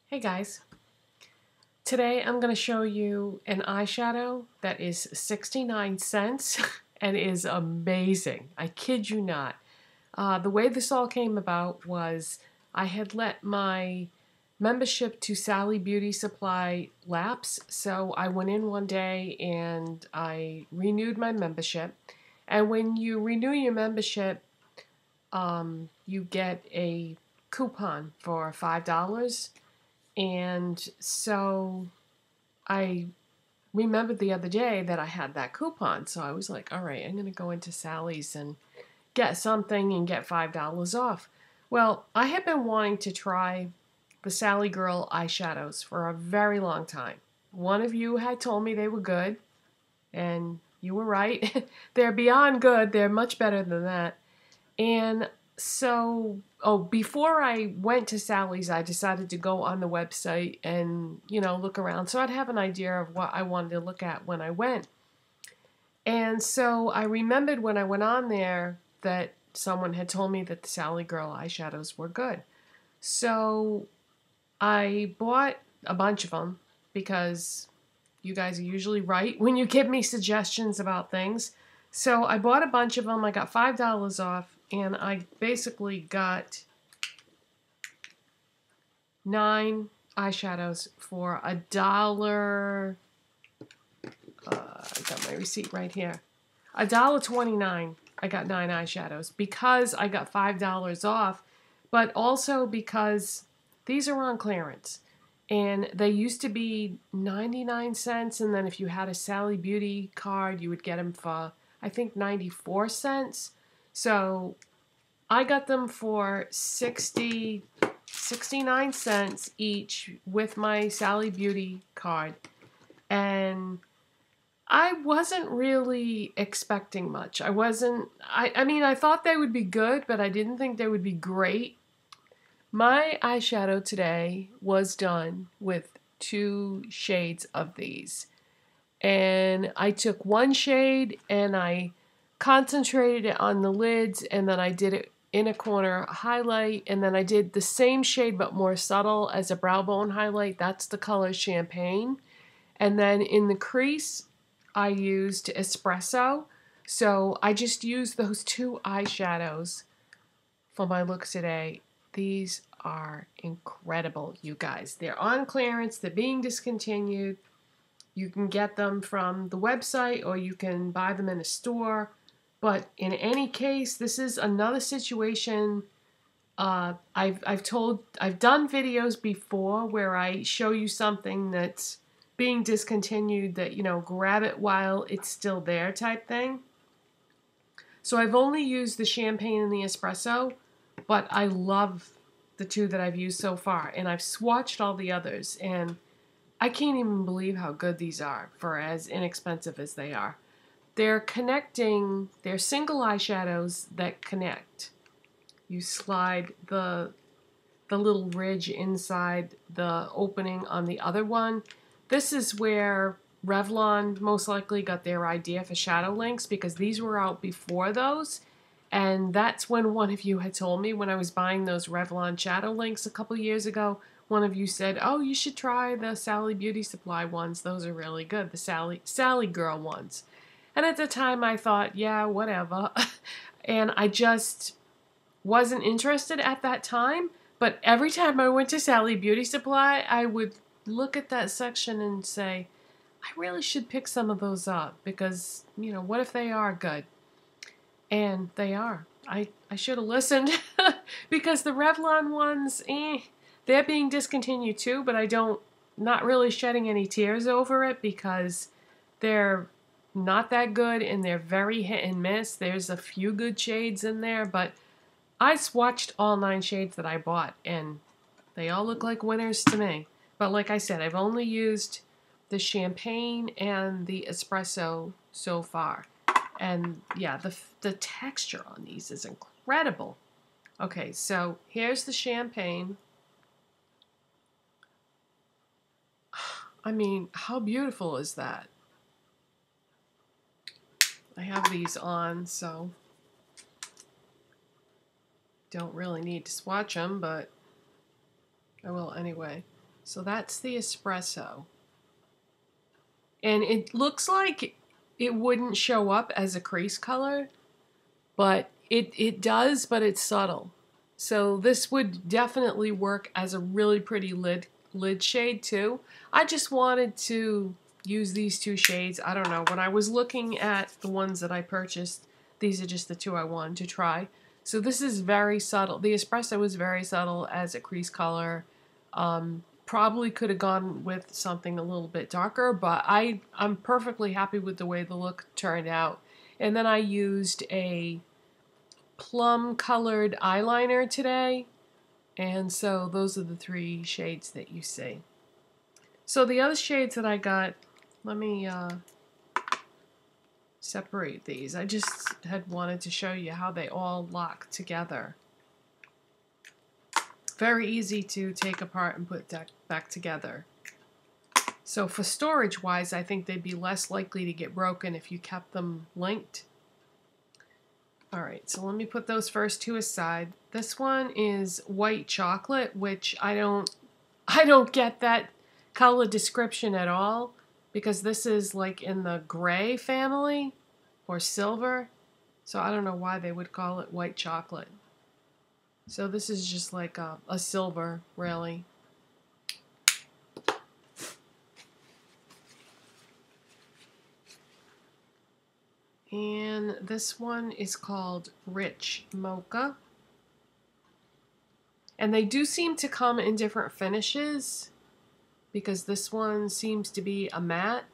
Hey guys, today I'm going to show you an eyeshadow that is 69 cents and is amazing. I kid you not. The way this all came about was I had let my membership to Sally Beauty Supply lapse, so I went in one day and I renewed my membership. And when you renew your membership, you get a coupon for $5. And so I remembered the other day that I had that coupon. So I was like, all right, I'm going to go into Sally's and get something and get $5 off. Well, I had been wanting to try the Sally Girl eyeshadows for a very long time. One of you had told me they were good, and you were right. They're beyond good. They're much better than that. And so, before I went to Sally's, I decided to go on the website and, look around. So I'd have an idea of what I wanted to look at when I went. And so I remembered when I went on there that someone had told me that the Sally Girl eyeshadows were good. So I bought a bunch of them because you guys are usually right when you give me suggestions about things. So I bought a bunch of them. I got $5 off. And I basically got 9 eyeshadows for $1. I got my receipt right here. $1.29. I got 9 eyeshadows because I got $5 off, but also because these are on clearance. And they used to be 99 cents, and then if you had a Sally Beauty card, you would get them for, I think, 94 cents. So I got them for 69 cents each with my Sally Beauty card. And I wasn't really expecting much. I mean, I thought they would be good, but I didn't think they would be great. My eyeshadow today was done with 2 shades of these. And I took one shade and I concentrated it on the lids, and then I did it in a corner highlight, and then I did the same shade but more subtle as a brow bone highlight. That's the color Champagne. And then in the crease, I used Espresso. So I just used those 2 eyeshadows for my looks today. These are incredible, you guys. They're on clearance. They're being discontinued. You can get them from the website or you can buy them in a store. But in any case, this is another situation. I've done videos before where I show you something that's being discontinued that, grab it while it's still there type thing. So I've only used the Champagne and the Espresso, but I love the 2 that I've used so far. And I've swatched all the others, and I can't even believe how good these are for as inexpensive as they are. They're single eyeshadows that connect. You slide the little ridge inside the opening on the other one. This is where Revlon most likely got their idea for shadow links, because these were out before those. And that's when one of you had told me, when I was buying those Revlon shadow links a couple years ago, one of you said, oh, you should try the Sally Beauty Supply ones. Those are really good, the Sally Girl ones. And at the time I thought, yeah, whatever. And I just wasn't interested at that time. But every time I went to Sally Beauty Supply, I would look at that section and say, I really should pick some of those up because, what if they are good? And they are. I should have listened because the Revlon ones, they're being discontinued too, but not really shedding any tears over it because they're not that good and they're very hit and miss. There's a few good shades in there, but I swatched all 9 shades that I bought and they all look like winners to me. But like I said, I've only used the Champagne and the Espresso so far. And yeah, the texture on these is incredible. Okay, so here's the Champagne. I mean, how beautiful is that? I have these on, so don't really need to swatch them, but I will anyway. So that's the Espresso. And it looks like it wouldn't show up as a crease color, but it does, but it's subtle. So this would definitely work as a really pretty lid shade too. I just wanted to use these two shades. I don't know. When I was looking at the ones that I purchased, these are just the two I wanted to try. So this is very subtle. The Espresso is very subtle as a crease color. Probably could have gone with something a little bit darker, but I'm perfectly happy with the way the look turned out. And then I used a plum colored eyeliner today, and so those are the three shades that you see. So the other shades that I got, let me separate these. I just had wanted to show you how they all lock together. Very easy to take apart and put back together. So for storage wise, I think they'd be less likely to get broken if you kept them linked. Alright, so let me put those first two aside. This one is white chocolate, which I don't get that color description at all, because this is like in the gray family or silver. So I don't know why they would call it white chocolate. So this is just like a silver, really. And this one is called Rich Mocha. And they do seem to come in different finishes, because this one seems to be a matte.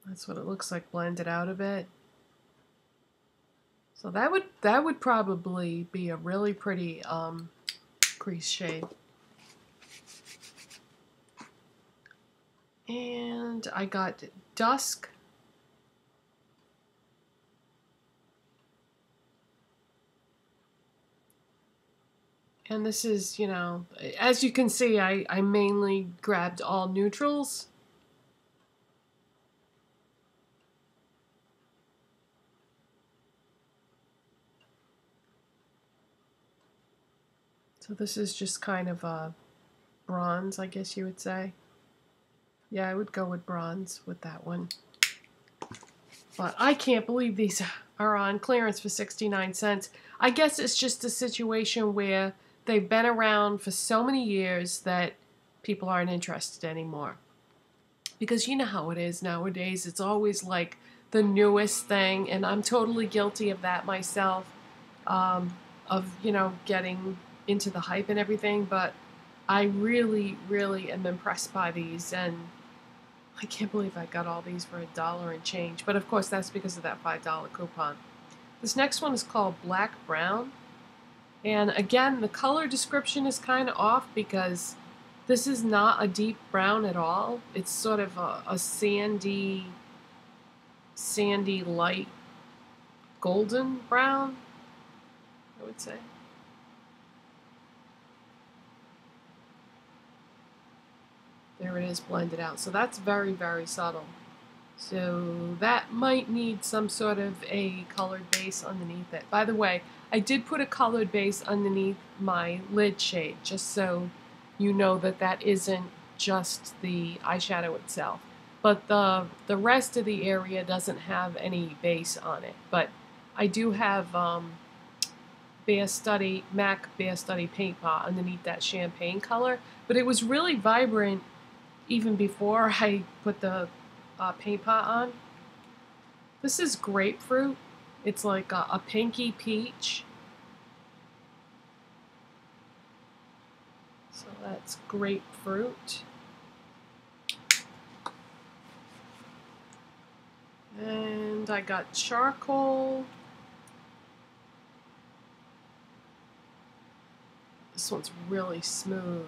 That's what it looks like blended out a bit. So that would probably be a really pretty crease shade. And I got Dusk. And this is, you know, as you can see, I mainly grabbed all neutrals. So this is just kind of a bronze, I guess you would say. Yeah, I would go with bronze with that one. But I can't believe these are on clearance for 69 cents. I guess it's just a situation where they've been around for so many years that people aren't interested anymore. Because you know how it is nowadays. It's always like the newest thing, and I'm totally guilty of that myself, of, you know, getting into the hype and everything. But I really, really am impressed by these, and I can't believe I got all these for $1 and change. But of course, that's because of that $5 coupon. This next one is called Black Brown. And again, the color description is kind of off, because this is not a deep brown at all. It's sort of a sandy light golden brown, I would say. There it is blended out. So that's very, very subtle. So that might need some sort of a colored base underneath it. By the way, I did put a colored base underneath my lid shade, just so you know that that isn't just the eyeshadow itself. But the rest of the area doesn't have any base on it. But I do have MAC Bare Study Paint Pot underneath that champagne color. But it was really vibrant even before I put the paint pot on. This is grapefruit. It's like a pinky peach. So that's grapefruit. And I got charcoal. This one's really smooth.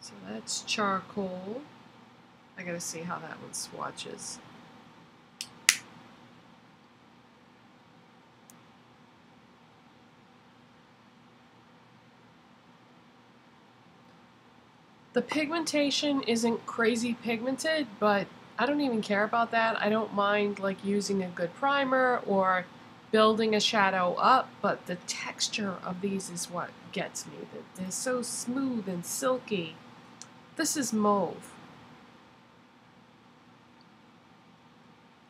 So that's charcoal. I gotta see how that one swatches. The pigmentation isn't crazy pigmented, but I don't even care about that. I don't mind like using a good primer or building a shadow up, but the texture of these is what gets me. They're so smooth and silky. This is mauve.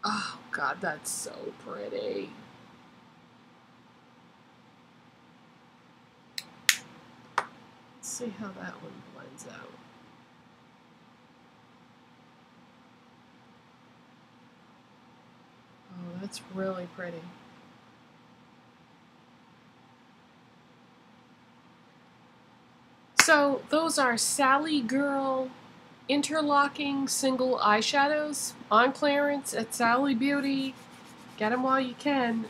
Oh God, that's so pretty. Let's see how that one blends out. Oh, that's really pretty. So those are Sally Girl interlocking single eyeshadows on clearance at Sally Beauty. Get them while you can.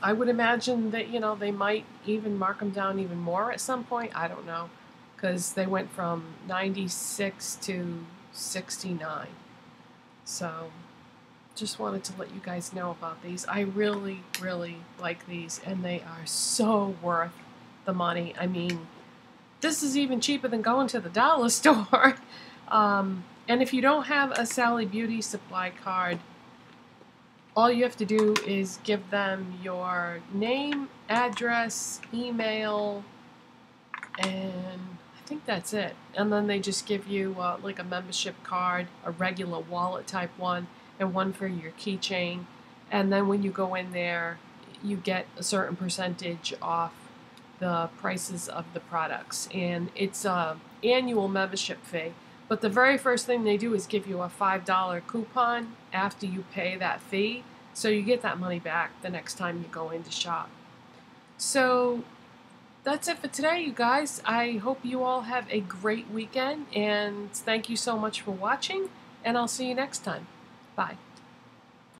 I would imagine that, you know, they might even mark them down even more at some point. I don't know, because they went from 96 to 69. So just wanted to let you guys know about these. I really, really like these, and they are so worth the money. I mean, this is even cheaper than going to the dollar store. And if you don't have a Sally Beauty supply card, all you have to do is give them your name, address, email, and I think that's it. And then they just give you like a membership card, a regular wallet type one, and one for your keychain. And then when you go in there, you get a certain percentage off the prices of the products. And it's an annual membership fee. But the very first thing they do is give you a $5 coupon after you pay that fee. So you get that money back the next time you go in to shop. So that's it for today, you guys. I hope you all have a great weekend. And thank you so much for watching. And I'll see you next time. Bye.